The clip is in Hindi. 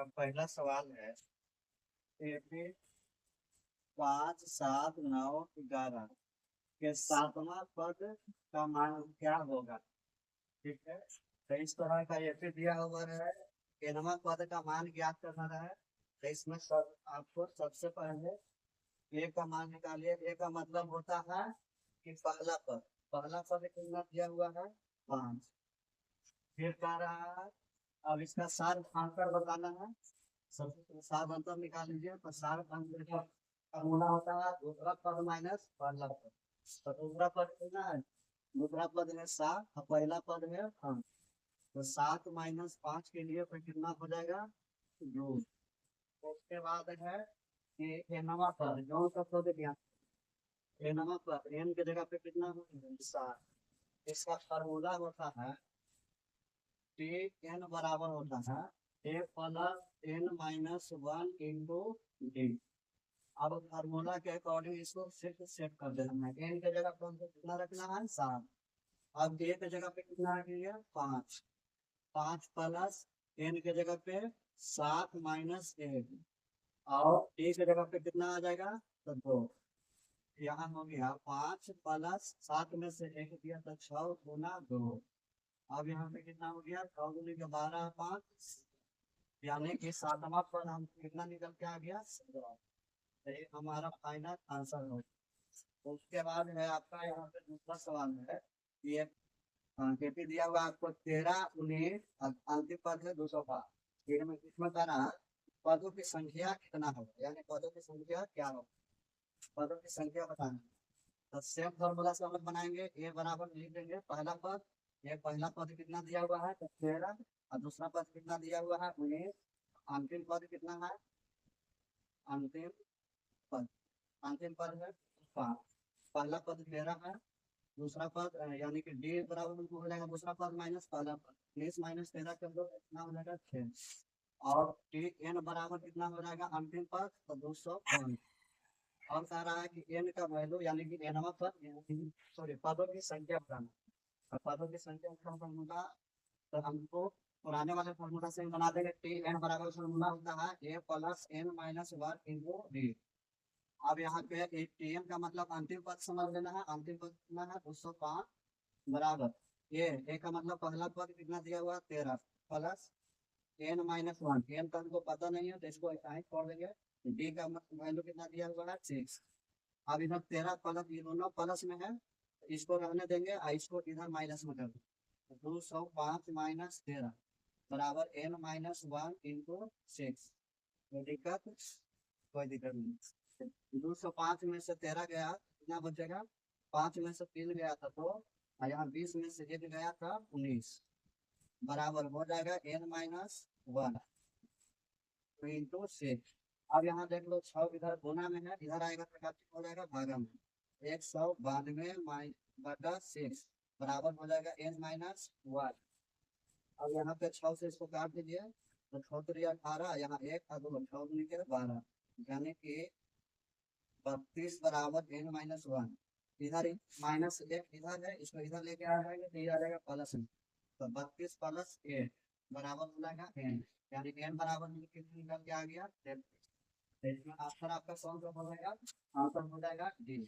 अब पहला सवाल है एपी 5, 7, 9, 11 के सातवां पद का मान क्या होगा। ठीक है, तो इस तरह का एपी दिया हुआ है। nवां पद का मान ज्ञात करना है। तो इसमें सब आपको सबसे पहले ए का मान निकालिए। ए का मतलब होता है कि पहला पद कितना दिया हुआ है 5। फिर कह रहा है अब इसका सार अंतर बताना है। सबसे सार अंतर निकाल लीजिए। तो सार अंतर का फॉर्मूला होता है दूसरा पद माइनस पहला पद। तो दूसरा पद कितना है, दूसरा पद है 7 और पहला पद है 5। तो 7 - 5 के लिए फिर कितना हो जाएगा 2। उसके बाद है कि nवां पद जो का पद क्या, nवां पद n की जगह पे कितना हो 7। इसका फॉर्मूला होता है टी एन बराबर होता है A plus N minus 1 into D. अब फार्मूला के अकॉर्डिंग इसको सेट कर देना है। एन के जगह पर हमको कितना रखना है 7। अब ए के जगह पे कितना रखेंगे 5। 5 प्लस एन के जगह पे 7 - 1 और डी के जगह पे कितना आ जाएगा तो 2। यहाँ हो गया 5 + 7 में से 1 दिया तो 6 गुना 2। अब यहाँ पे कितना हो गया 6 गुने के 12 5, यानी कि सातवां पद हम कितना निकल के आ गया 17। तो ये हमारा फाइनल आंसर हो। उसके बाद है आपका यहाँ पे दूसरा सवाल है। ये केपी दिया हुआ आपको 13, 19 अंतिम पद है 205। इसमें किसमें कह रहा है पदों की संख्या कितना होगा, यानी पदों की संख्या क्या होगा, पदों की संख्या बताना। तो सेम फॉर्मूला से हम लोग बनाएंगे। ए बराबर लिख देंगे पहला पद। ये पहला पद कितना दिया हुआ है 13 और दूसरा पद कितना दिया हुआ है 19। अंतिम पद कितना है, अंतिम पद अंतिम पद है 5। पहला पद 13 है, दूसरा पद यानी कि डी बराबर हो जाएगा दूसरा पद माइनस पहला पद। 20 - 13 कर दो कितना हो जाएगा 6। और टी एन बराबर कितना हो जाएगा अंतिम पद तो 205। और कह रहा है कि एन का वैल्यू यानी कि एनवा पद सॉरी पदों की संख्या बताना। और पदों की संख्या का फॉर्मूला तो हमको पुराने वाले फॉर्मूला से बना देंगे। टी एन बराबर फॉर्मूला होता है A plus N minus 1 into D. अब यहाँ पे टी एन का मतलब अंतिम पद समझ लेना है। अंतिम पद कितना है 205 बराबर ए का मतलब पहला पद कितना दिया हुआ 13 प्लस n - 1। एन का हमको पता नहीं है तो इसको ऐसा ही छोड़ देंगे। डी का वैल्यू कितना दिया हुआ है 6। अब इधर 13 प्लस ये दोनों प्लस में है तो इसको रहने देंगे और इसको इधर माइनस में कर देंगे। 205 - 13 बराबर n - 1 इंटू 6। कोई दिक्कत, कोई दिक्कत नहीं। 205 में से 13 गया कितना बचेगा 5 में से 3 गया था तो यहाँ 20 में से 1 गया था 19 बराबर हो जाएगा n - 1 इंटू 6। अब यहाँ देख लो 6 इधर गुना में है, इधर आएगा तो क्या हो जाएगा भागा में। 192 बटा 6 बराबर हो जाएगा n - 1। अब यहाँ पे 6 से इसको काट दीजिए तो 6 3 18, यहाँ 1 और 2 6 दूनी के 12 यानी कि 32 बराबर n - 1। इधर -1 इधर है, इसको इधर लेके आ जाएंगे तो ये आ जाएगा प्लस में। तो 32 प्लस 1 बराबर हो जाएगा n, यानी n बराबर कितने निकल के आ गया 33। इसमें आंसर आपका कौन सा हो जाएगा, आंसर हो जाएगा डी।